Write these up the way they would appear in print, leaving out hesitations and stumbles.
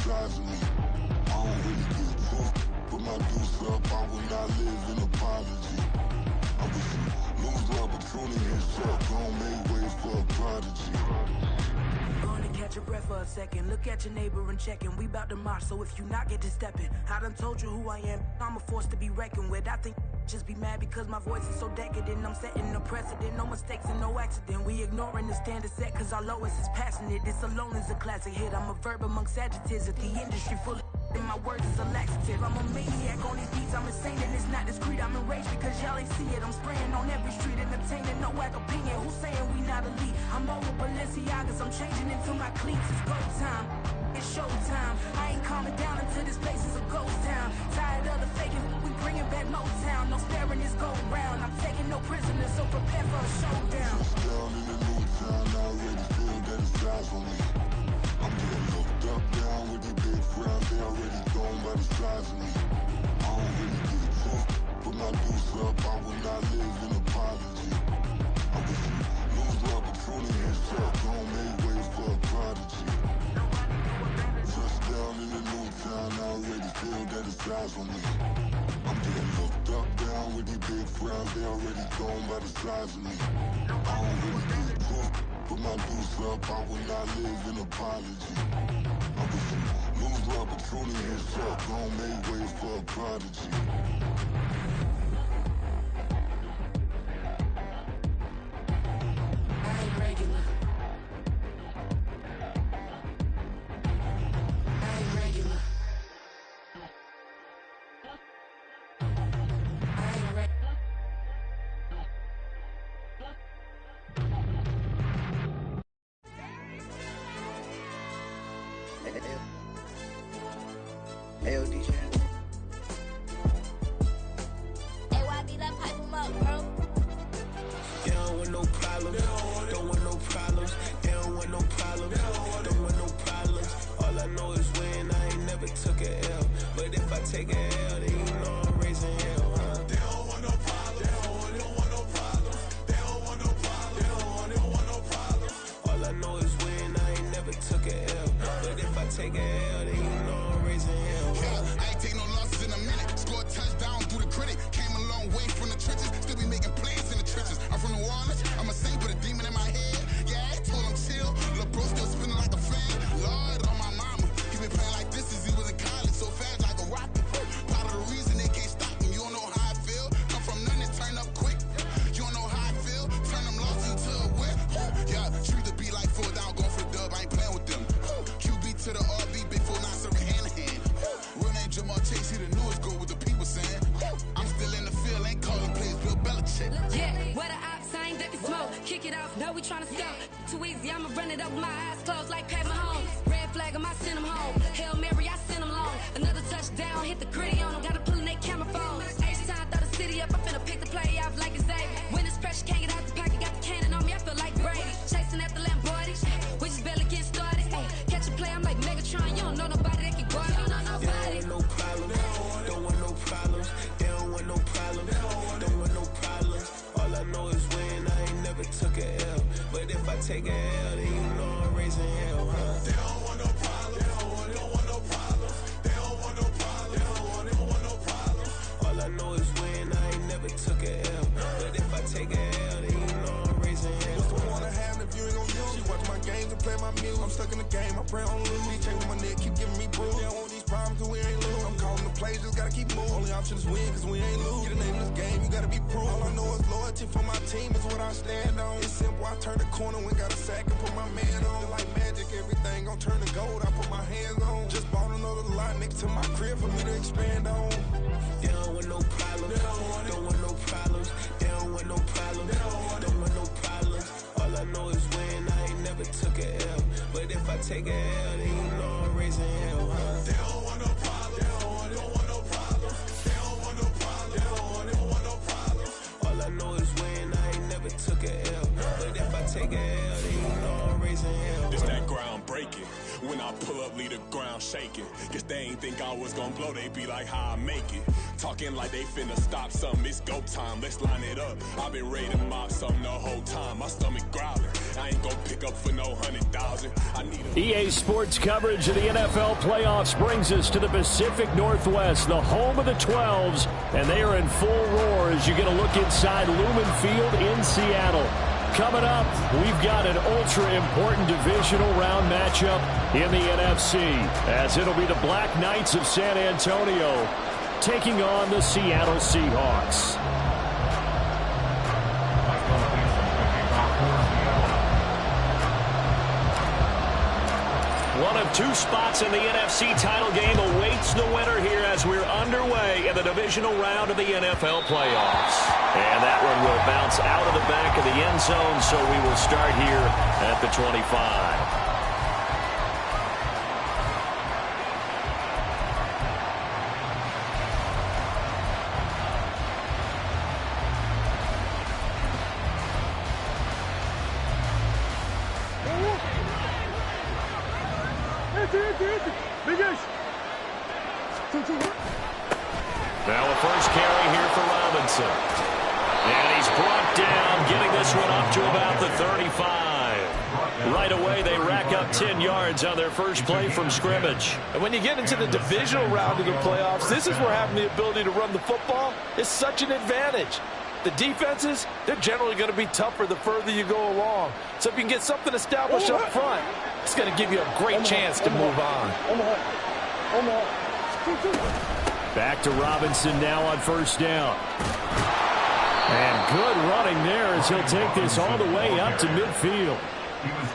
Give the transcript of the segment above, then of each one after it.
size of me. I don't really give a fuck, put my deuce up, I will not live in apology. I wish you lose the opportunity and shut, gon' make way for a prodigy. Gonna catch your breath for a second. Look at your neighbor and checkin'. We bout to march, so if you not, get to steppin'. I done told you who I am. I'm a force to be reckoned with. I think just be mad because my voice is so decadent. I'm setting a precedent, no mistakes and no accident. We ignoring the standard set cause our lowest is passionate. This alone is a classic hit. I'm a verb amongst adjectives. If the industry full of and my words is a laxative. I'm a maniac on these beats, I'm insane and it's not discreet. I'm enraged because y'all ain't see it. I'm spraying on every street, entertaining, no whack opinion. Who's saying we not elite? I'm over Balenciagas, I'm changing into my cleats. It's go time, it's showtime. I ain't calming down until this place is a ghost town. Tired of the faking, we bringing back Motown. No sparing this go round. I'm taking no prisoners, so prepare for a showdown. Down in the new town, I already feel that it's eyes on me. I'm getting looked up, down with the big frowns, they already gone by the size of me. I don't really give a fuck, put my deuce up, I will not live in apology. I wish you lose the opportunity and shut, gon' make way for a prodigy. Touchdown in the new town, I already feel that it's eyes on me. I'm getting looked up, down with the big frowns, they already gone by the size of me. I don't really give a fuck, put my deuce up, I will not live in apology. I wish you lose the opportunity and shut, gon' make way for a prodigy. I ain't regular. I ain't regular. I ain't regular. Ayo, DJ. Hey, YB, that pipe him up, bro. They don't want no problems, don't want no problems. They don't want no problems, don't want no problems. All I know is win, I ain't never took a L. But if I take a L, then you know I'm raising hell, huh? They don't want no problems, they don't want no problems. They don't want no problems, they don't want no problems. All I know is win, I ain't never took a L. But if I take a L, then you know I'm raising hell, huh? Yeah, I ain't take no losses in a minute. Scored touchdown through the critic. Came a long way from the trenches. Still be making plays in the trenches. I'm from New Orleans. I'm a saint with a demon in my head. Yeah, I told him chill. Lil' bro still spinning like a fan. Lord on my mama. He been playing like this since he was in college. So fast like a rocket. Part of the reason they can't stop him. You don't know how I feel. Come from nothing and turn up quick. You don't know how I feel. Turn them losses into a whip. Yeah, treat the beat like 4 down. Going for the dub. I ain't playing with them. QB to the RB. Big 4 not serving hand to hand. Real name Jamar Chase. He the newest goal with the people saying. I'm still in the field. Ain't calling plays. Bill Belichick. Yeah, where the ops, I ain't ducking smoke. Kick it off, no, we tryna score. Too easy, I'ma run it up with my eyes closed like Pat Mahomes. Red flag, I send them home. Hail Mary, I send them long. Another touchdown, hit the gritty on them. Gotta pull in their camera phone. H-time, throw the city up. I'm finna pick the play off like it's Xavier. When it's pressure, can't get out the pocket. Got the cannon on me, I feel like Brady. Chasing at the Lamborghini. We just barely getting started. Ay, catch a play, I'm like Megatron. You don't know nobody that can guard me. You don't know nobody. They don't want no problems, don't want no problems. They don't want no problems, don't want no problems. All I know is win, I ain't never took a L. But if I take a L, then you know I'm raising hell, huh? They don't want no problems, they don't want no problems. They don't want no problems, they don't want no problems. All I know is win, I ain't never took a L. But if I take a L, then you know I'm raising hell. What's the point of having if you ain't gon' use? She watch my games and play my music. I'm stuck in the game, I pray on lose. He changing my neck, keep giving me bruise. They don't want these problems cause we ain't lose. I'm calling the plays, just gotta keep moving. Only option is win cause we ain't lose. Get a name in this game, you gotta be proof. All I know is loyalty for my team is what I stand on. It's simple, I turn the corner when got a sack and put my man on. Like magic, everything gon' turn to gold, I put my hands on. Just bought another lot next to my crib for me to expand on. They don't want no problems, don't want no problems. They don't want no problems, don't want no problems. All I know is win, I ain't never took a L. But if I take a L, then you know I'm raising hell, huh? They don't want no problems, they don't want no problems. They don't want no problems, they don't want no problems. All I know is win, I ain't never took a L. But if I take a L, then you know I'm raising hell. It's that groundbreaking. When I pull up, leave the ground shaking. Guess they ain't think I was gonna blow, they be like, how I make it. Talking like they finna stop something, it's go time, let's line it up. I've been ready to mob something the whole time, my stomach growling. I ain't gonna pick up for no 100,000. I need a EA Sports coverage of the NFL playoffs brings us to the Pacific Northwest, the home of the 12s, and they are in full roar as you get a look inside Lumen Field in Seattle. Coming up, we've got an ultra-important divisional round matchup in the NFC, as it'll be the Black Knights of San Antonio taking on the Seattle Seahawks. One of two spots in the NFC title game awaits the winner here as we're underway in the divisional round of the NFL playoffs. And that one will bounce out of the back of the end zone, so we will start here at the 25. Now a first carry here for Robinson. And he's brought down, getting this one up to about the 35. Right away, they rack up 10 yards on their first play from scrimmage. And when you get into the divisional round of the playoffs, this is where having the ability to run the football is such an advantage. The defenses, they're generally going to be tougher the further you go along. So if you can get something established up front, it's going to give you a great chance to move on. Back to Robinson now on first down. And good running there as he'll take this all the way up to midfield.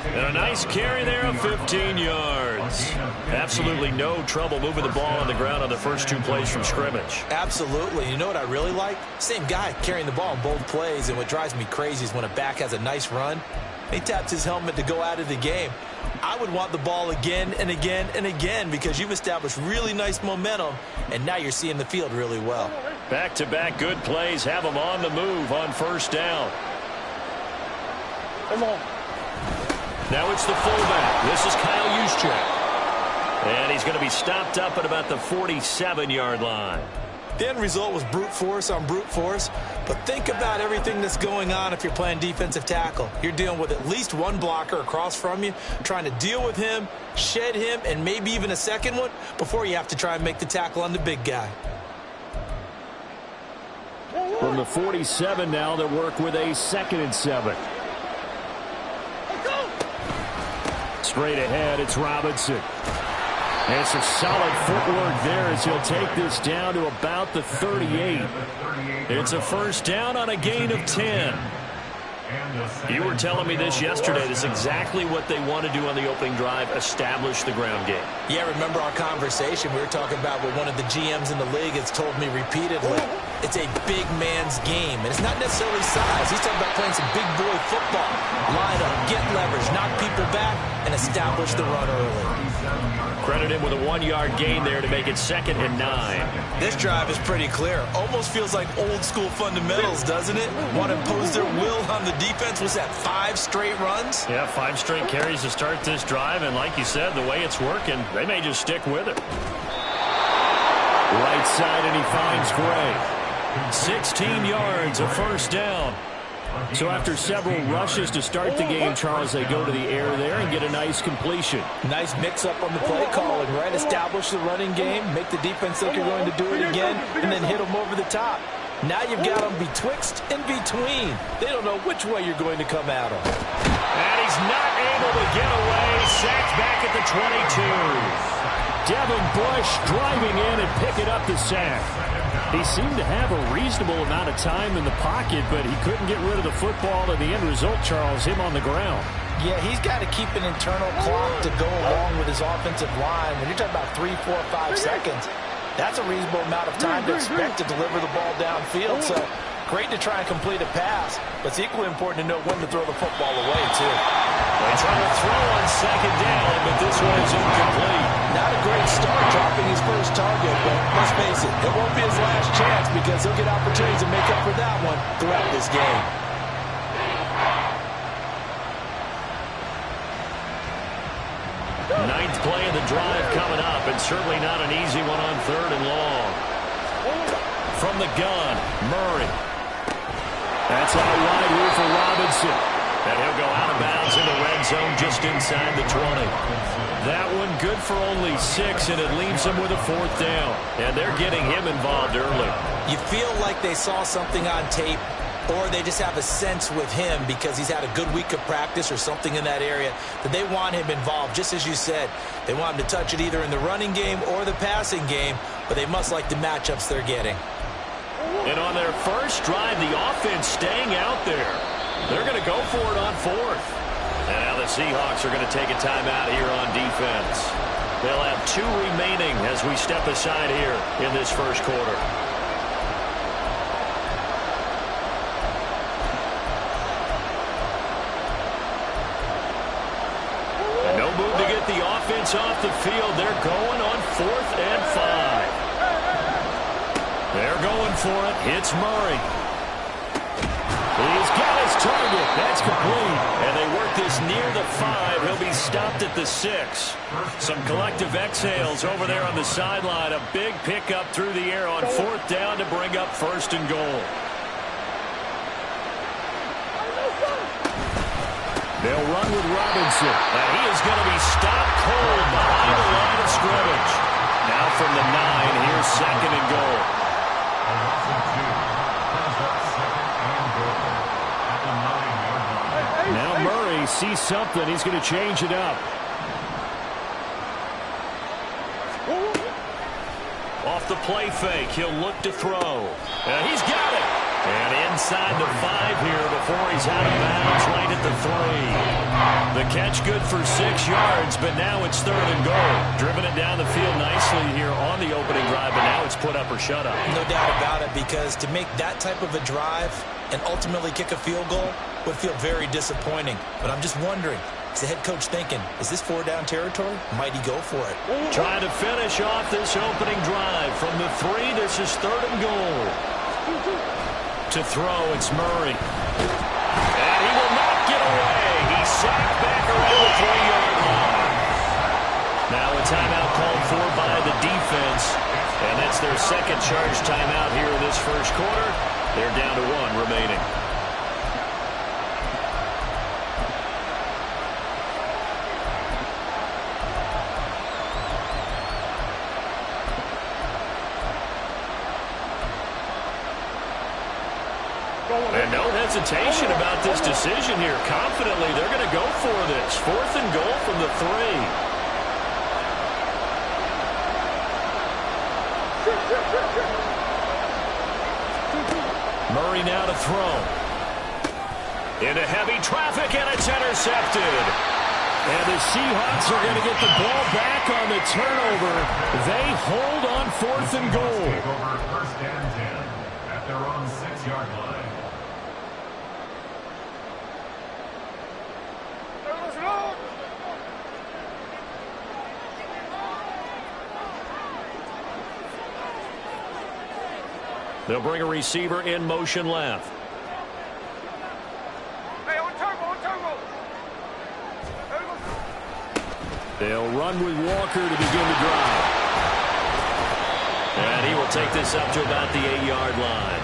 And a nice carry there of 15 yards. Absolutely no trouble moving the ball on the ground on the first two plays from scrimmage. Absolutely. You know what I really like? Same guy carrying the ball in both plays, and what drives me crazy is when a back has a nice run, he taps his helmet to go out of the game. I would want the ball again and again and again because you've established really nice momentum, and now you're seeing the field really well. Back-to-back good plays have him on the move on first down. Come on. Now it's the fullback. This is Kyle Juszczyk. And he's going to be stopped up at about the 47-yard line. The end result was brute force on brute force, but think about everything that's going on if you're playing defensive tackle. You're dealing with at least one blocker across from you, trying to deal with him, shed him, and maybe even a second one before you have to try and make the tackle on the big guy. From the 47 now, they work with a 2nd and 7. Straight ahead, it's Robinson. And some solid footwork there as he'll take this down to about the 38. It's a first down on a gain of 10. You were telling me this yesterday. This is exactly what they want to do on the opening drive, establish the ground game. Yeah, remember our conversation? We were talking about what one of the GMs in the league has told me repeatedly. It's a big man's game, and it's not necessarily size. He's talking about playing some big boy football. Line up, get leverage, knock people back, and establish the run early. Credit him with a 1-yard gain there to make it 2nd and 9. This drive is pretty clear. Almost feels like old school fundamentals, doesn't it? Want to impose their will on the defense. Was that 5 straight runs? Yeah, 5 straight carries to start this drive, and like you said, the way it's working, they may just stick with it. Right side, and he finds Gray. 16 yards, a first down. So after several rushes to start the game, Charles, they go to the air there and get a nice completion. Nice mix-up on the play calling, right? Establish the running game, make the defense think you're going to do it again, and then hit them over the top. Now you've got them betwixt and between. They don't know which way you're going to come at them. And he's not able to get away. Sacked back at the 22. Devin Bush driving in and picking up the sack. He seemed to have a reasonable amount of time in the pocket, but he couldn't get rid of the football, and the end result, Charles, him on the ground. Yeah, he's got to keep an internal clock to go along with his offensive line. When you're talking about 3, 4, 5 seconds, that's a reasonable amount of time to expect to deliver the ball downfield. So great to try and complete a pass, but it's equally important to know when to throw the football away, too. They try to throw on 2nd down, but this one is incomplete. Not a great start dropping his first target, but let's face it, it won't be his last chance because he'll get opportunities to make up for that one throughout this game. play of the drive coming up, and certainly not an easy one on 3rd and long. From the gun, Murray. That's out wide here for Robinson. And he'll go out of bounds in the red zone just inside the 20. That one good for only 6, and it leaves him with a 4th down. And they're getting him involved early. You feel like they saw something on tape, or they just have a sense with him because he's had a good week of practice or something in that area that they want him involved. Just as you said, they want him to touch it either in the running game or the passing game, but they must like the matchups they're getting. And on their first drive, the offense staying out there. They're going to go for it on 4th. And now the Seahawks are going to take a timeout here on defense. They'll have 2 remaining as we step aside here in this first quarter. And no move to get the offense off the field. They're going on 4th and 5. They're going for it. It's Murray. He's got his target. That's complete. And they work this near the 5. He'll be stopped at the 6. Some collective exhales over there on the sideline. A big pickup through the air on 4th down to bring up 1st and goal. They'll run with Robinson. And he is going to be stopped cold behind the line of scrimmage. Now from the 9, here's 2nd and goal. Now Murray sees something. He's going to change it up. Off the play fake, he'll look to throw. And he's got it. And inside the 5 here before he's out of bounds right at the 3. The catch good for 6 yards, but now it's 3rd and goal. Driven it down the field nicely here on the opening drive, but now it's put up or shut up. No doubt about it, because to make that type of a drive and ultimately kick a field goal would feel very disappointing. But I'm just wondering, is the head coach thinking, is this 4-down territory? Might he go for it? Trying to finish off this opening drive. From the 3, this is 3rd and goal. To throw, it's Murray. And he will not get away. He's sacked back around the 3-yard line. Now a timeout called for by the defense. And that's their second charge timeout here in this first quarter. They're down to 1 remaining. And no hesitation about this decision here. Confidently, they're going to go for this. 4th and goal from the 3. Murray now to throw. Into heavy traffic, and it's intercepted. And the Seahawks are going to get the ball back on the turnover. They hold on 4th and goal. Take over 1st and 10 at their own 6-yard line. They'll bring a receiver in motion left. Hey, on turbo. They'll run with Walker to begin the drive. And he will take this up to about the 8-yard line.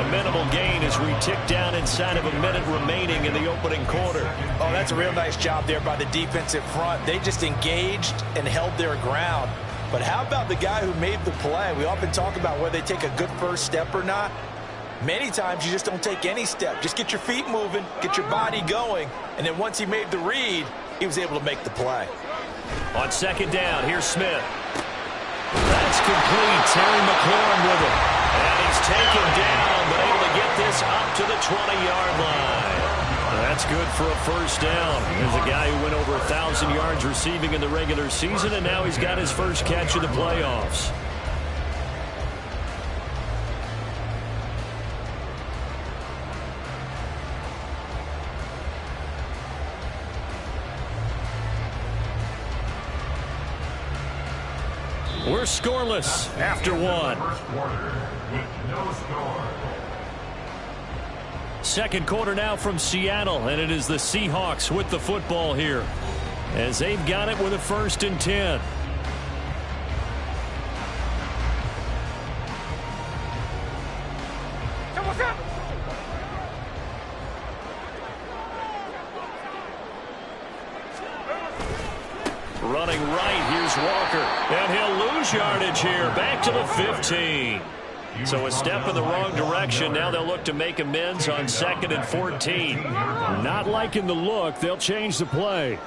A minimal gain as we tick down inside of a minute remaining in the opening quarter. Oh, that's a real nice job there by the defensive front. They just engaged and held their ground. But how about the guy who made the play? We often talk about whether they take a good first step or not. Many times you just don't take any step. Just get your feet moving, get your body going, and then once he made the read, he was able to make the play. On 2nd down, here's Smith. That's complete. Terry McLaurin with it. And he's taken down, but able to get this up to the 20-yard line. That's good for a first down. There's a guy who went over 1,000 yards receiving in the regular season, and now he's got his first catch in the playoffs. We're scoreless after 1. First quarter with no score. Second quarter now from Seattle, and it is the Seahawks with the football here. as they've got it with a 1st and 10. Running right, here's Walker. And he'll lose yardage here, back to the 15. So a step in the wrong direction. Now they'll look to make amends on 2nd and 14. Not liking the look. They'll change the play.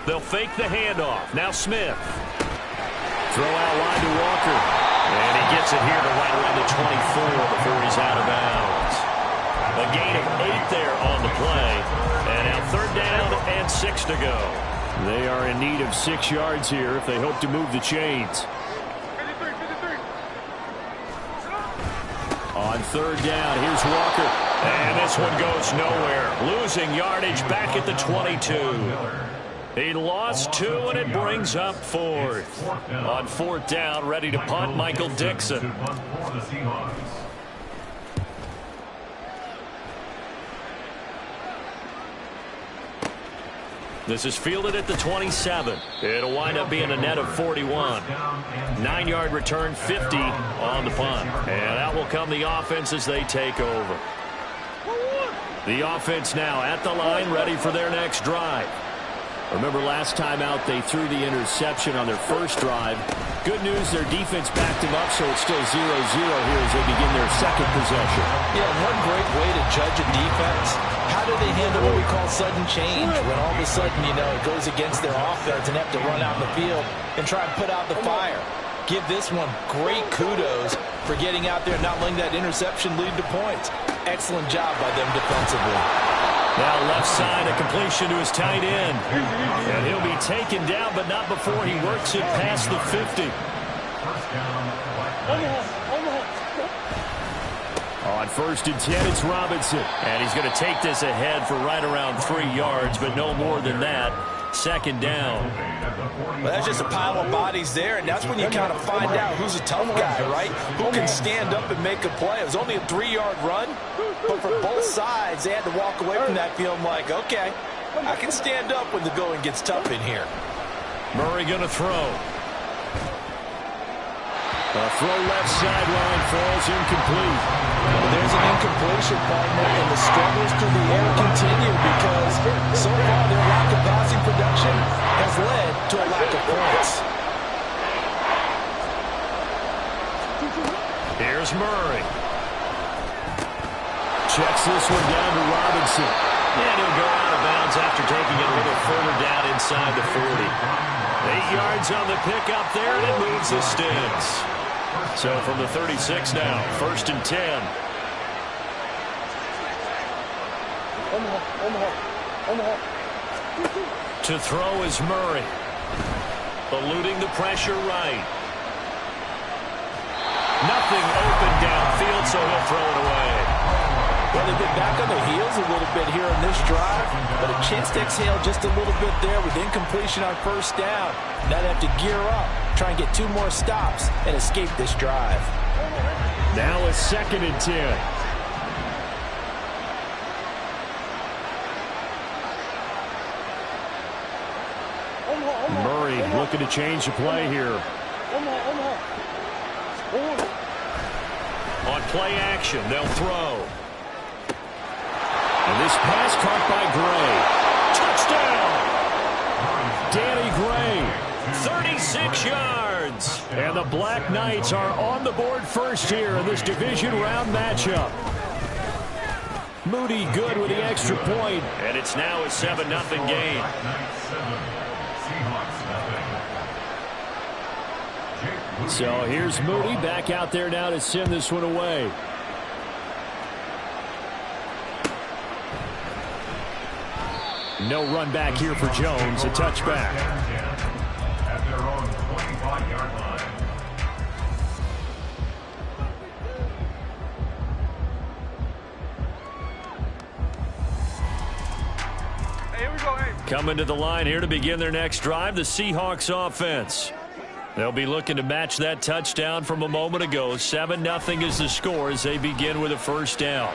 They'll fake the handoff. Now Smith. Throw out wide to Walker. And he gets it here to right around the 24 before he's out of bounds. A gain of 8 there on the play. And now 3rd down and 6 to go. They are in need of 6 yards here if they hope to move the chains. On 3rd down, here's Walker. And this one goes nowhere. Losing yardage back at the 22. He lost 2, and it brings up 4th. On 4th down, ready to punt, Michael Dixon. This is fielded at the 27. It'll wind up being a net of 41. 9-yard return, 50 on the punt. And out will come the offense as they take over. The offense now at the line, ready for their next drive. Remember last time out they threw the interception on their first drive. Good news, their defense backed them up, so it's still 0-0 here as they begin their 2nd possession. Yeah, one great way to judge a defense. How do they handle what we call sudden change? When all of a sudden, you know, it goes against their offense and have to run out in the field and try and put out the fire. Give this one great kudos for getting out there and not letting that interception lead to points. Excellent job by them defensively. Now left side, a completion to his tight end. And he'll be taken down, but not before he works it past the 50. On 1st and 10, it's Robinson. And he's going to take this ahead for right around 3 yards, but no more than that. 2nd down. Well, that's just a pile of bodies there, and that's when you kind of find out who's a tough guy, right? Who can stand up and make a play. It was only a 3-yard run, but for both sides, they had to walk away from that feeling like, okay, I can stand up when the going gets tough in here. Murray going to throw. A throw left sideline falls incomplete. Well, there's an incompletion, partner, and the struggles through the air continue because so far their lack of passing production has led to a lack of points. Here's Murray. Checks this one down to Robinson. And he'll go out of bounds after taking it a little further down inside the 40. 8 yards on the pickup there, and it moves the sticks. So from the 36 now, 1st and 10. To throw is Murray. Eluding the pressure right. Nothing open downfield, so he'll throw it away. Well, they've been back on their heels a little bit here on this drive, but a chance to exhale just a little bit there with incompletion on 1st down. Now they have to gear up, try and get 2 more stops, and escape this drive. Now a 2nd and 10. Murray looking to change the play here. On play action, they'll throw. And this pass caught by Gray. Touchdown! Danny Gray, 36 yards. And the Black Knights are on the board first here in this division round matchup. Moody good with the extra point. And it's now a 7-0 game. So here's Moody back out there now to send this one away. No run back here for Jones. A touchback. At their own 25-yard line. Hey, here we go, hey. Coming to the line here to begin their next drive, the Seahawks offense. They'll be looking to match that touchdown from a moment ago. 7-0 is the score as they begin with a first down.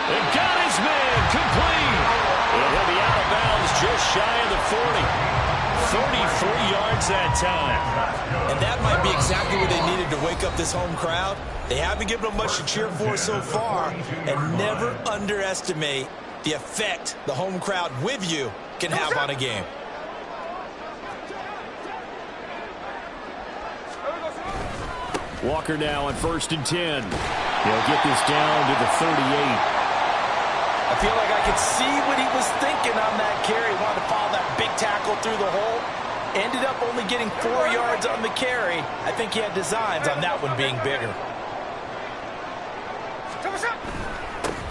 They got his man complete. He'll be out of bounds just shy of the 40. 33 yards that time. And that might be exactly what they needed to wake up this home crowd. They haven't given them much to cheer for so far. And never underestimate the effect the home crowd with you can have on a game. Walker now on 1st and 10. He'll get this down to the 38. I feel like I could see what he was thinking on that carry. Wanted to follow that big tackle through the hole. Ended up only getting 4 yards on the carry. I think he had designs on that one being bigger.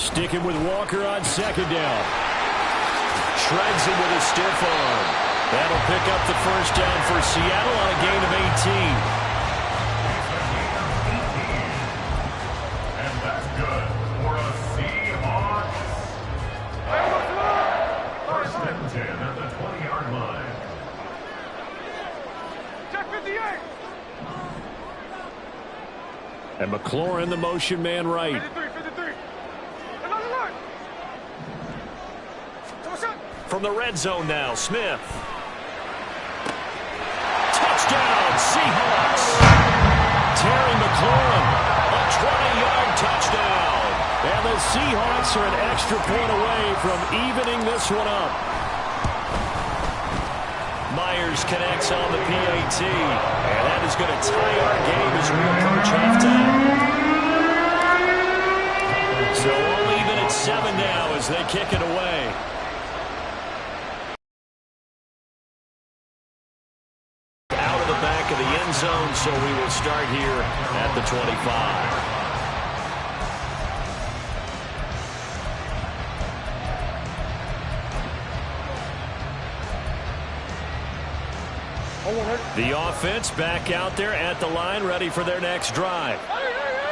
Sticking with Walker on 2nd down. Shreds him with a stiff arm. That'll pick up the first down for Seattle on a gain of 18. And McLaurin, the motion man right. 53. From the red zone now, Smith. Touchdown, Seahawks. Terry McLaurin, a 20-yard touchdown. And the Seahawks are an extra point away from evening this one up. Myers connects on the PAT, and that is going to tie our game as we approach halftime. So all even at 7 now as they kick it away. Out of the back of the end zone, so we will start here at the 25. The offense back out there at the line, ready for their next drive.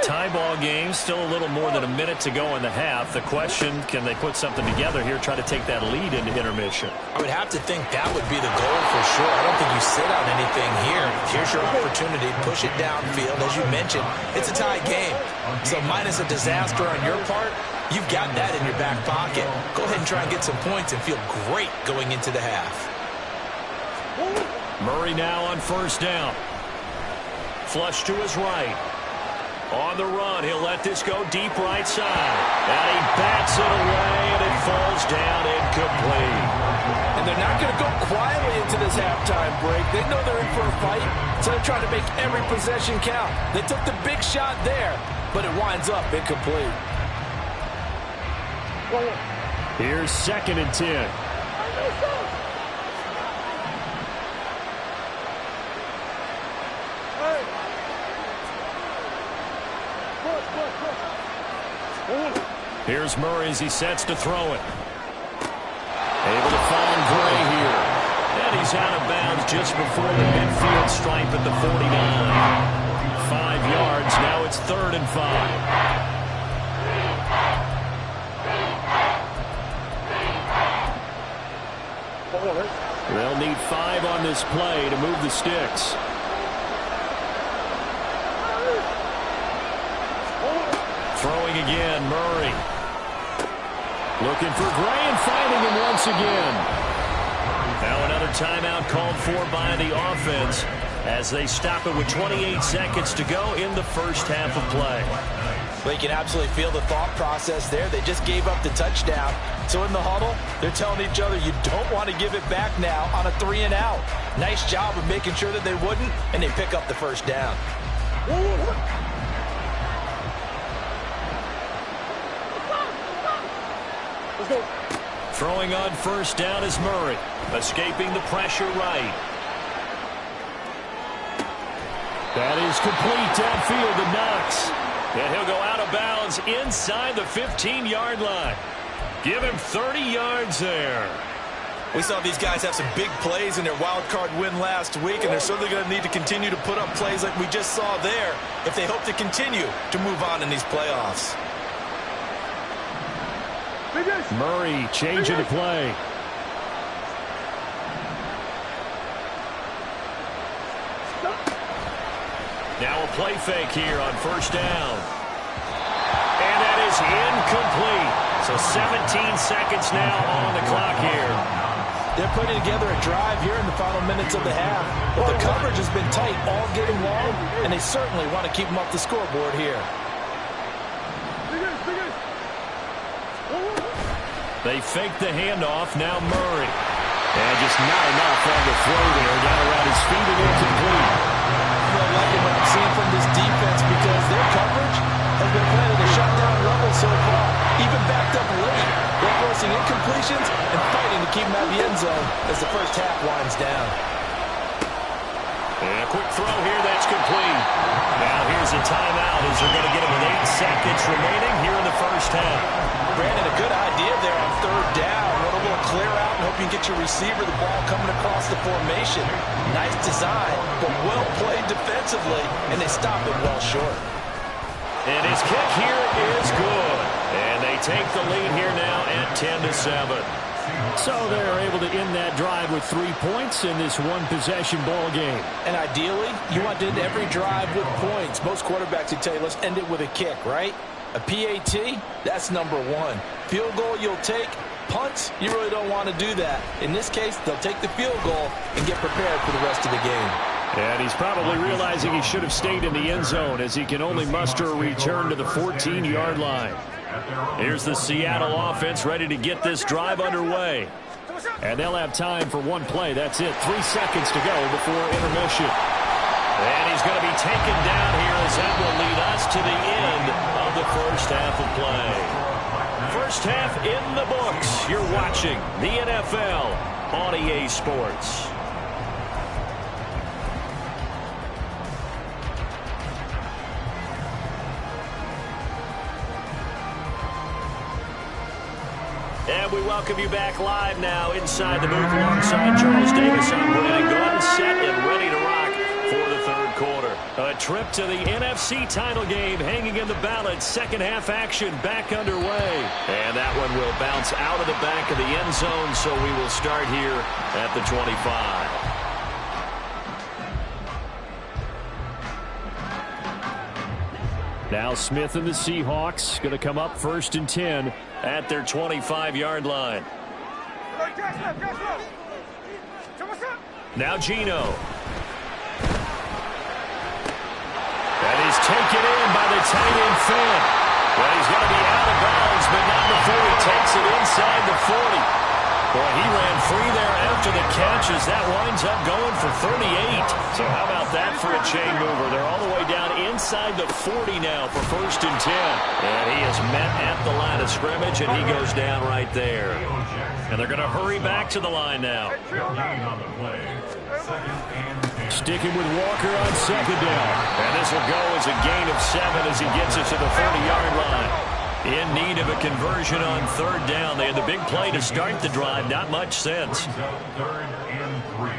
Tie ball game, still a little more than a minute to go in the half. The question, can they put something together here, try to take that lead into intermission? I would have to think that would be the goal for sure. I don't think you sit on anything here. Here's your opportunity. Push it downfield. As you mentioned, it's a tie game. So minus a disaster on your part, you've got that in your back pocket. Go ahead and try and get some points and feel great going into the half. Murray now on 1st down. Flush to his right. On the run, he'll let this go deep right side. And he bats it away, and it falls down incomplete. And they're not going to go quietly into this halftime break. They know they're in for a fight, so they're trying to make every possession count. They took the big shot there, but it winds up incomplete. Here's 2nd and 10. Here's Murray as he sets to throw it. Able to find Gray here. And he's out of bounds just before the midfield stripe at the 49. 5 yards. Now it's 3rd and 5. They'll need 5 on this play to move the sticks. Throwing again, Murray. Looking for Gray and finding him once again. Now another timeout called for by the offense as they stop it with 28 seconds to go in the first half of play. Well, you can absolutely feel the thought process there. They just gave up the touchdown. So in the huddle, they're telling each other, you don't want to give it back now on a 3-and-out. Nice job of making sure that they wouldn't, and they pick up the first down. Throwing on 1st down is Murray. Escaping the pressure right. That is complete downfield to Knox. And he'll go out of bounds inside the 15-yard line. Give him 30 yards there. We saw these guys have some big plays in their wild card win last week, and they're certainly going to need to continue to put up plays like we just saw there if they hope to continue to move on in these playoffs. Murray changing the play. Now a play fake here on first down. And that is incomplete. So 17 seconds now on the clock here. They're putting together a drive here in the final minutes of the half. But the coverage has been tight all game long, and they certainly want to keep them off the scoreboard here. They fake the handoff. Now Murray. And just not enough on the throw there. Down around his feet and incomplete. I like what I'm seeing from this defense because their coverage has been playing at a shutdown level so far. Even backed up late. They're forcing incompletions and fighting to keep them out of the end zone as the first half winds down. And a quick throw here. That's complete. Now here's a timeout as they're going to get him with 8 seconds remaining here in the first half. Brandon, a good idea there on third down. Run a little clear out and hope you can get your receiver the ball coming across the formation. Nice design, but well played defensively, and they stop it well short. And his kick here is good. And they take the lead here now at 10-7. So they're able to end that drive with 3 points in this one-possession ball game. And ideally, you want to end every drive with points. Most quarterbacks would tell you, let's end it with a kick, right? A PAT, that's number 1. Field goal you'll take. Punts, you really don't want to do that. In this case, they'll take the field goal and get prepared for the rest of the game. And he's probably realizing he should have stayed in the end zone as he can only muster a return to the 14-yard line. Here's the Seattle offense ready to get this drive underway. And they'll have time for one play. That's it. 3 seconds to go before intermission. And he's going to be taken down here as that will lead us to the end of the first half of play. First half in the books. You're watching the NFL on EA Sports. And we welcome you back live now inside the booth alongside Charles Davis. I'm Brandon Gaudin, set and ready to rock for the third quarter. A trip to the NFC title game hanging in the balance. Second half action back underway. And that one will bounce out of the back of the end zone, so we will start here at the 25. Now Smith and the Seahawks going to come up 1st and 10 at their 25-yard line. Now Geno. That is taken in by the tight end Fant. Well, he's going to be out of bounds, but not before he takes it inside the 40. Boy, he ran free there after the catch as that winds up going for 38. So how about that for a chain mover? They're all the way down inside the 40 now for 1st and 10. And he is met at the line of scrimmage, and he goes down right there. And they're going to hurry back to the line now. Sticking with Walker on 2nd down. And this will go as a gain of 7 as he gets it to the 30-yard line. In need of a conversion on 3rd down. They had the big play to start the drive. Not much sense. 3rd and 3.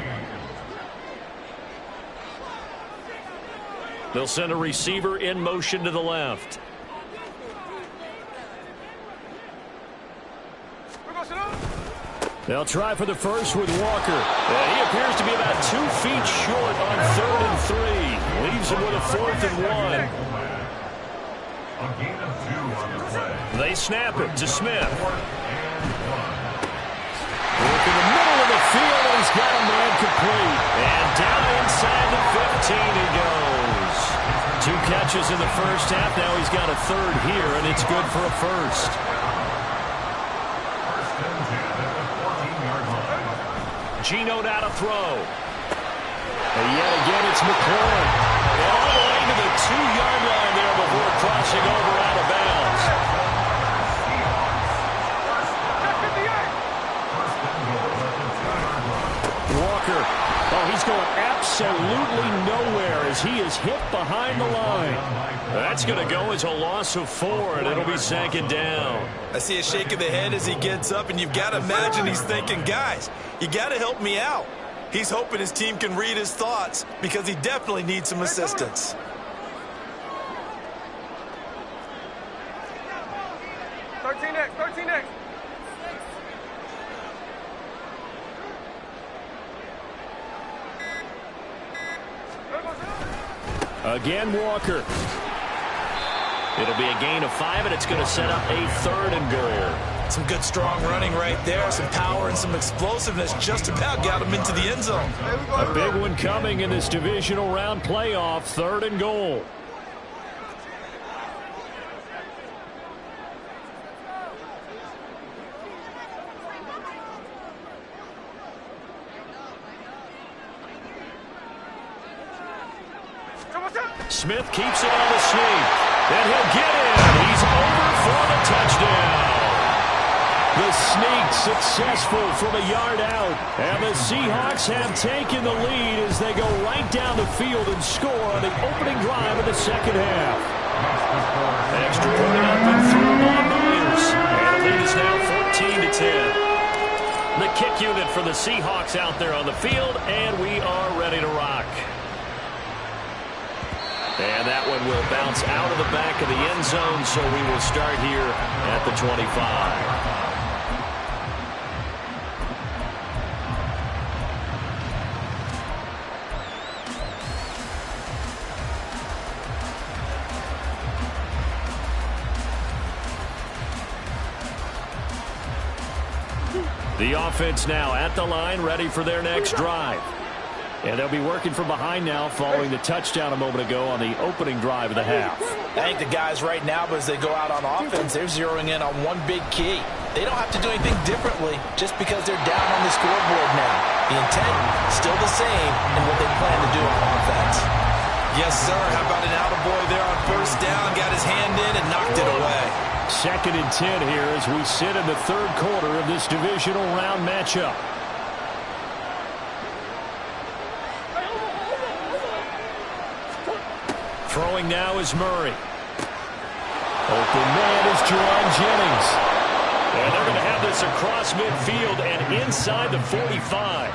They'll send a receiver in motion to the left. They'll try for the first with Walker. And he appears to be about 2 feet short on 3rd and 3. Leaves him with a 4th and 1. A gain of 2 on the play. They snap it to Smith. Work in the middle of the field, and he's got a man complete. And down inside the 15 he goes. 2 catches in the first half. Now he's got a 3rd here, and it's good for a 1st. 1st and 10 at the 14-yard line. Geno now to throw. And yet again, it's McLaurin. All the way to the 2-yard line there before crossing over out of bounds. Walker. Oh, he's going absolutely nowhere as he is hit behind the line. That's going to go as a loss of 4, and it'll be 2nd down. I see a shake of the head as he gets up, and you've got to imagine he's thinking, guys, you got to help me out. He's hoping his team can read his thoughts because he definitely needs some assistance. A Again, Walker. It'll be a gain of 5, and it's going to set up a 3rd and goal. Some good, strong running right there. Some power and some explosiveness just about got him into the end zone. A big one coming in this divisional round playoff. 3rd and goal. Smith keeps it on the sneak. And he'll get in. He's over for the touchdown. The sneak successful from a yard out. And the Seahawks have taken the lead as they go right down the field and score on the opening drive of the second half. Extra point up and through by Myers. And the lead is now 14-10. The kick unit for the Seahawks out there on the field, and we are ready to rock. And that one will bounce out of the back of the end zone, so we will start here at the 25. The offense now at the line, ready for their next drive. And they'll be working from behind now following the touchdown a moment ago on the opening drive of the half. I think the guys right now, as they go out on offense, they're zeroing in on one big key. They don't have to do anything differently just because they're down on the scoreboard now. The intent, still the same in what they plan to do on offense. Yes, sir. How about an attaboy there on first down? Got his hand in and knocked it away. 2nd and 10 here as we sit in the 3rd quarter of this divisional round matchup. Throwing now is Murray. Open man is Jauan Jennings. And they're going to have this across midfield and inside the 45.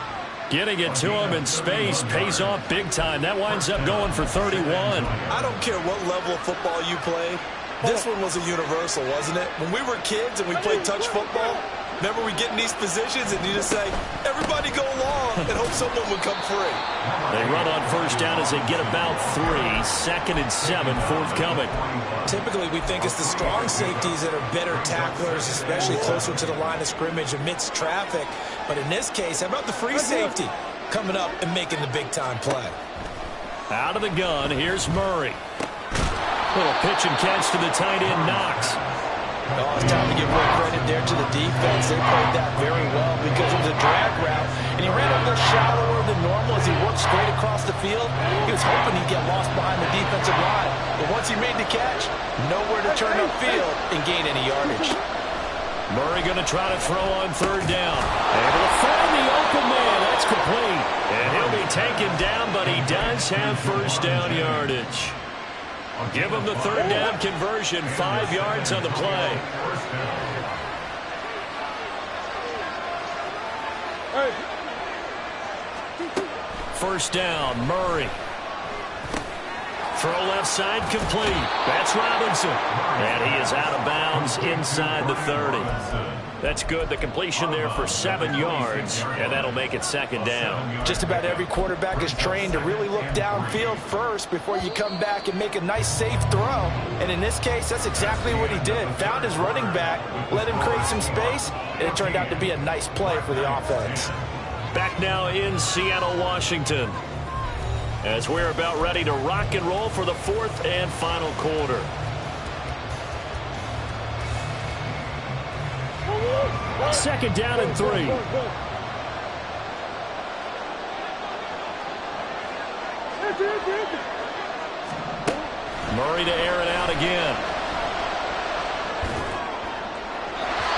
Getting it to him in space pays off big time. That winds up going for 31. I don't care what level of football you played. This one was a universal, wasn't it? When we were kids and we played touch football, remember we get in these positions and you just say, everybody go long, and hope someone would come free. They run on first down as they get about 3. 2nd and 7 forthcoming. Typically, we think it's the strong safeties that are better tacklers, especially closer to the line of scrimmage amidst traffic. But in this case, how about the free safety coming up and making the big-time play? Out of the gun, here's Murray. Little pitch and catch to the tight end, Knox. Oh, it's time to give real credit there to the defense. They played that very well because it was a drag route, and he ran a little shallower than normal as he worked straight across the field. He was hoping he'd get lost behind the defensive line, but once he made the catch, nowhere to turn upfield and gain any yardage. Murray going to try to throw on 3rd down. Able to find the open man. That's complete. And he'll be taken down, but he does have first down yardage. Give him the 3rd down conversion. 5 yards on the play. First down, Murray. Throw left side complete. That's Robinson. And he is out of bounds inside the 30. That's good. The completion there for 7 yards, and that'll make it 2nd down. Just about every quarterback is trained to really look downfield first before you come back and make a nice, safe throw. And in this case, that's exactly what he did. Found his running back, let him create some space, and it turned out to be a nice play for the offense. Back now in Seattle, Washington, as we're about ready to rock and roll for the 4th and final quarter. Second down and 3. Murray to air it out again.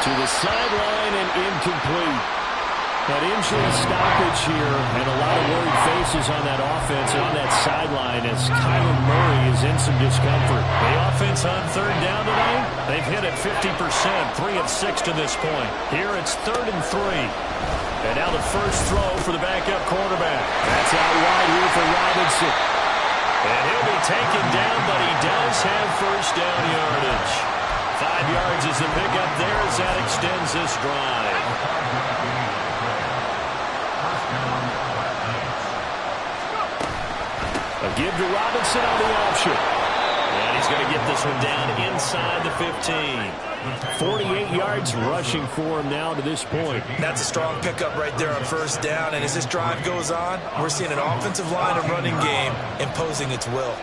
To the sideline and incomplete. That injury stoppage here and a lot of worried faces on that offense and on that sideline as Kyler Murray is in some discomfort. The offense on 3rd down tonight, they've hit it 50%, 3 of 6 to this point. Here it's 3rd and 3. And now the first throw for the backup quarterback. That's out wide here for Robinson. And he'll be taken down, but he does have first down yardage. 5 yards is the pickup there as that extends this drive. A give to Robinson on the option. And he's going to get this one down inside the 15. 48 yards rushing for him now to this point. That's a strong pickup right there on first down. And as this drive goes on, we're seeing an offensive line and running game imposing its will.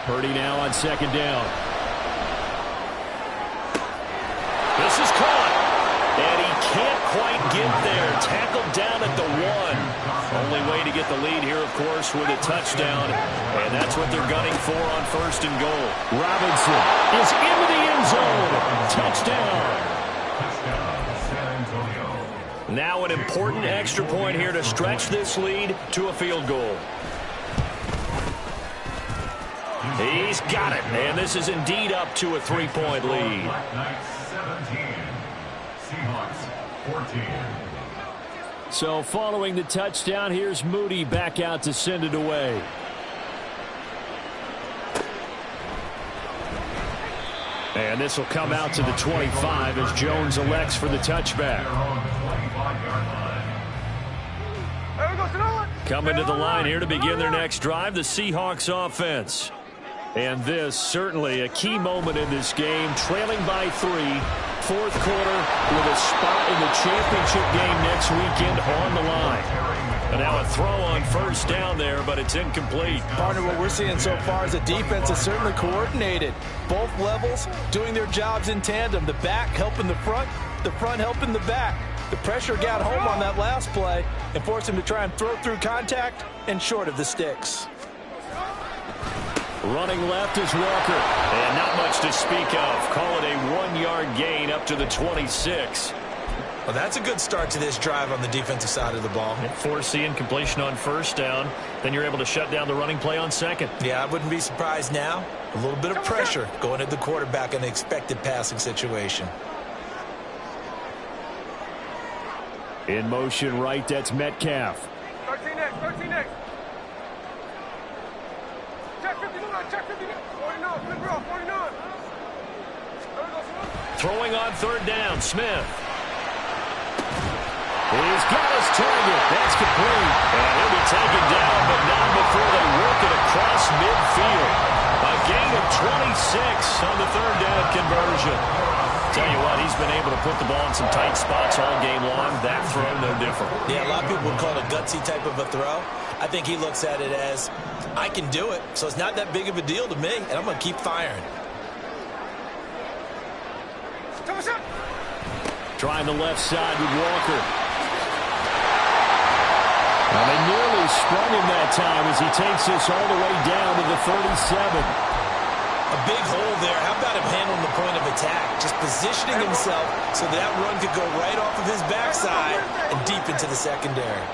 Purdy now on second down. This is caught. And he can't quite get there. Tackled down at the 1. Only way to get the lead here, of course, with a touchdown. And that's what they're gunning for on first and goal. Robinson is into the end zone. Touchdown. Now an important extra point here to stretch this lead to a field goal. He's got it, and this is indeed up to a 3-point lead. Seahawks 14. So following the touchdown, here's Moody back out to send it away. And this will come out to the 25 as Jones elects for the touchback. Coming to the line here to begin their next drive, the Seahawks offense. And this certainly a key moment in this game, trailing by 3, fourth quarter with a spot in the championship game next weekend on the line. And now a throw on first down there, but it's incomplete. Partner, what we're seeing so far is the defense is certainly coordinated. Both levels doing their jobs in tandem. The back helping the front helping the back. The pressure got home on that last play and forced him to try and throw through contact and short of the sticks. Running left is Walker. And not much to speak of. Call it a 1-yard gain up to the 26. Well, that's a good start to this drive on the defensive side of the ball. Forcing completion on first down. Then you're able to shut down the running play on second. Yeah, I wouldn't be surprised now. A little bit of pressure going at the quarterback in an expected passing situation. In motion right, that's Metcalf. 13 next, 13 next. Check 59, check 59. 49, flip it off, 49. Throwing on third down, Smith. He's got his target. That's complete. And he'll be taken down, but not before they work it across midfield. A gain of 26 on the third down conversion. Tell you what, he's been able to put the ball in some tight spots all game long. That throw, no different. Yeah, a lot of people would call it a gutsy type of a throw. I think he looks at it as, I can do it, so it's not that big of a deal to me, and I'm going to keep firing. Trying the left side with Walker. Now they nearly sprung him that time as he takes this all the way down to the 37. A big hole there. How about him handling the point of attack? Just positioning himself so that run could go right off of his backside and deep into the secondary.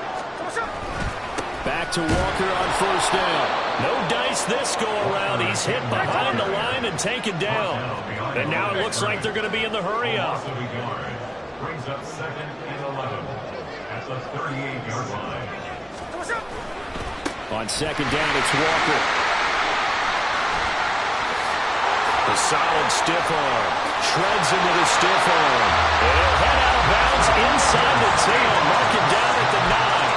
Back to Walker on first down. No dice this go around. He's hit behind the line and taken down. And now it looks like they're going to be in the hurry up. Brings up 2nd and 11 at the 38-yard line. On second down, it's Walker. The solid stiff arm. Shreds into the stiff arm. And he'll head out of bounds inside the 10. Mark it down at the 9.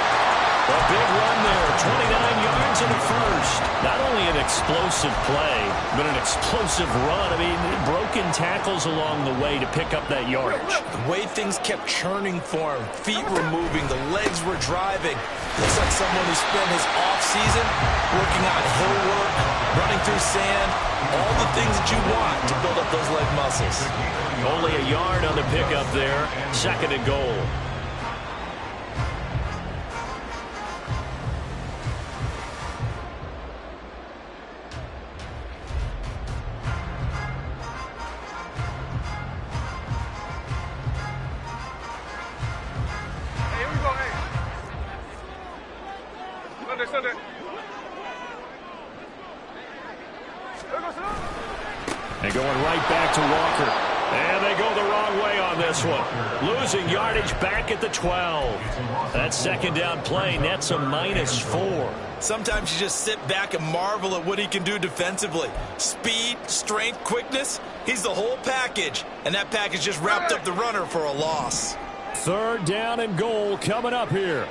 A big run there. 29 yards in the first. Not only an explosive play, but an explosive run. I mean, broken tackles along the way to pick up that yardage. The way things kept churning for him. Feet were moving. The legs were driving. Looks like someone who spent his off-season working on hill work, running through sand, all the things that you want to build up those leg muscles. Only a yard on the pickup there. Second and goal. And going right back to Walker. And they go the wrong way on this one. Losing yardage back at the 12. That second down play nets a -4. Sometimes you just sit back and marvel at what he can do defensively. Speed, strength, quickness. He's the whole package. And that package just wrapped up the runner for a loss. Third down and goal coming up here.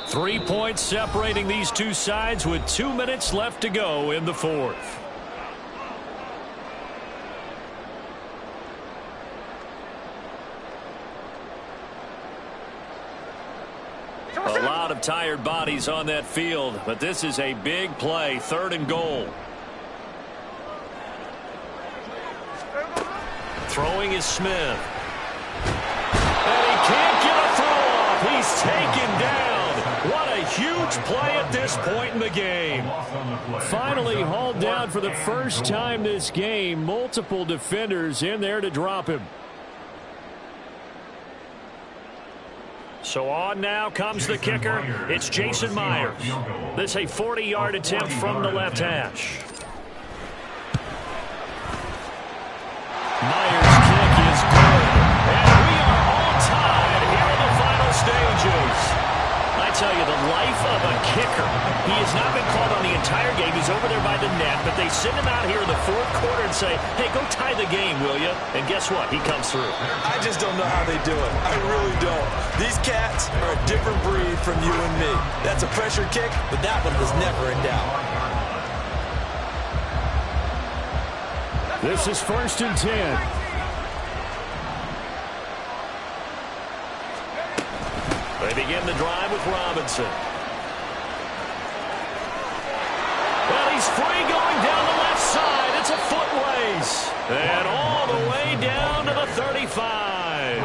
Three points separating these two sides with 2 minutes left to go in the fourth. A lot of tired bodies on that field, but this is a big play, third and goal. Throwing is Smith. And he can't get a throw off. He's taken down. What a huge play at this point in the game. Finally hauled down for the first time this game. Multiple defenders in there to drop him. So on now comes the kicker. It's Jason Myers. This a 40-yard attempt from the left hash. Myers' kick is good. And we are all tied here in the final stages. I tell you, the life of a kicker. He has not been called on the entire game. He's over there by the net, but they send him out here in the fourth quarter and say, hey, go tie the game, will you? And guess what? He comes through. I just don't know how they do it. I really don't. These cats are a different breed from you and me. That's a pressure kick, but that one was never in doubt. This is 1st and 10. They begin the drive with Robinson. Well, he's free going down the left side. It's a foot race. And all the way down to the 35.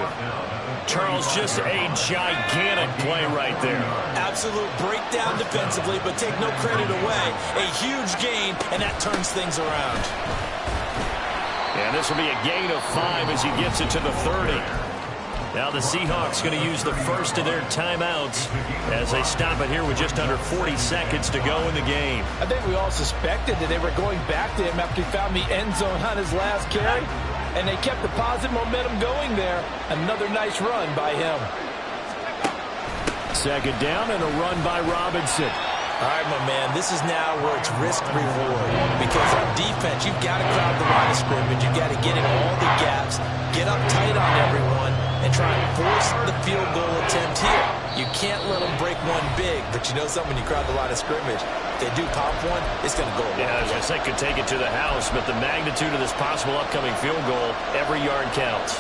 Charles, just a gigantic play right there. Absolute breakdown defensively, but take no credit away. A huge gain, and that turns things around. And this will be a gain of 5 as he gets it to the 30. Now the Seahawks going to use the first of their timeouts as they stop it here with just under 40 seconds to go in the game. I think we all suspected that they were going back to him after he found the end zone on his last carry, and they kept the positive momentum going there. Another nice run by him. Second down and a run by Robinson. All right, my man, this is now where it's risk-reward. Because on defense, you've got to crowd the line of scrimmage. You've got to get in all the gaps, get up tight on everyone, and try and force the field goal attempt here. You can't let them break one big, but you know something, when you crowd the line of scrimmage, if they do pop one, it's going to go away. Yeah, as I said, could take it to the house, but the magnitude of this possible upcoming field goal, every yard counts.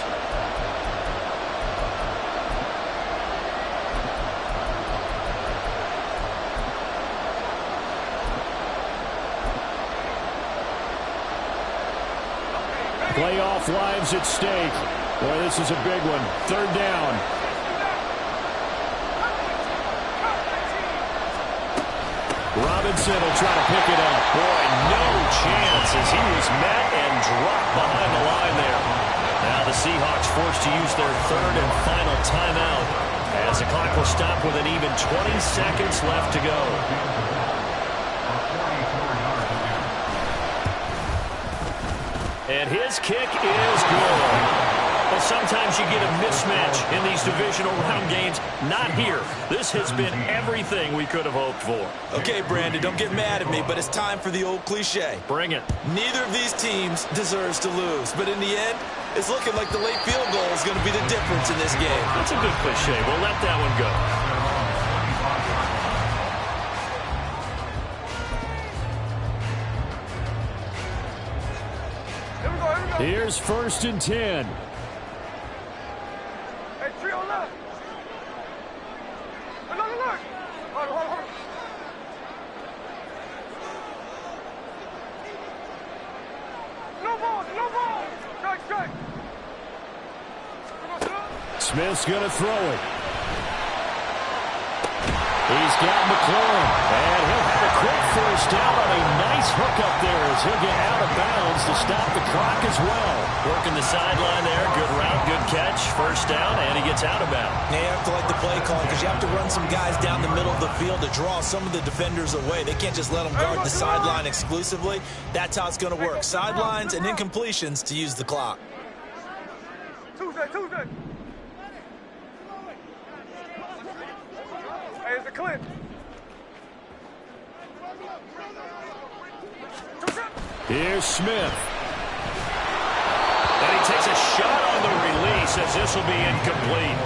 Playoff lives at stake. Boy, this is a big one. Third down. Robinson will try to pick it up. Boy, no chance as he was met and dropped behind the line there. Now the Seahawks forced to use their third and final timeout as the clock will stop with an even 20 seconds left to go. And his kick is good. Well, sometimes you get a mismatch in these divisional round games. Not here. This has been everything we could have hoped for. Okay, Brandon, don't get mad at me, but it's time for the old cliche. Bring it. Neither of these teams deserves to lose, but in the end, it's looking like the late field goal is going to be the difference in this game. That's a good cliche. We'll let that one go. Here's 1st and 10. Hey, trio left. Hey, look. Hold on. No ball. Strike. Smith's going to throw it. He's got McLaurin, and he'll have a quick first down on a nice hook up there as he'll get out of bounds to stop the clock as well. Working the sideline there. Good route, good catch. First down, and he gets out of bounds. Yeah, you have to like the play call because you have to run some guys down the middle of the field to draw some of the defenders away. They can't just let them guard the sideline exclusively. That's how it's going to work. Sidelines and incompletions to use the clock. Tuesday. clear. Here's Smith. And he takes a shot on the release as this will be incomplete.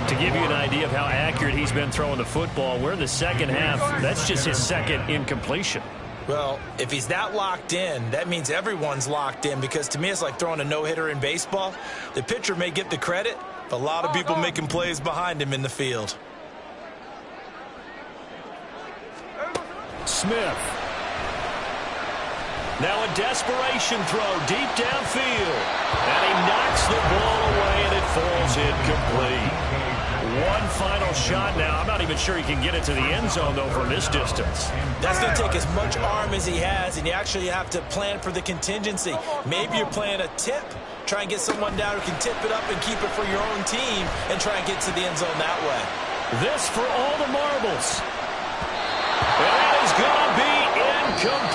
To give you an idea of how accurate he's been throwing the football, we're in the second half. That's just his second incompletion. Well, if he's that locked in, that means everyone's locked in, because to me it's like throwing a no-hitter in baseball. The pitcher may get the credit, but a lot of people making plays behind him in the field. Smith. Now a desperation throw deep downfield. And he knocks the ball away, and it falls incomplete. One final shot now. I'm not even sure he can get it to the end zone, though, from this distance. That's going to take as much arm as he has, and you actually have to plan for the contingency. Maybe you're playing a tip. Try and get someone down who can tip it up and keep it for your own team and try and get to the end zone that way. This for all the marbles. And that is going to be incomplete.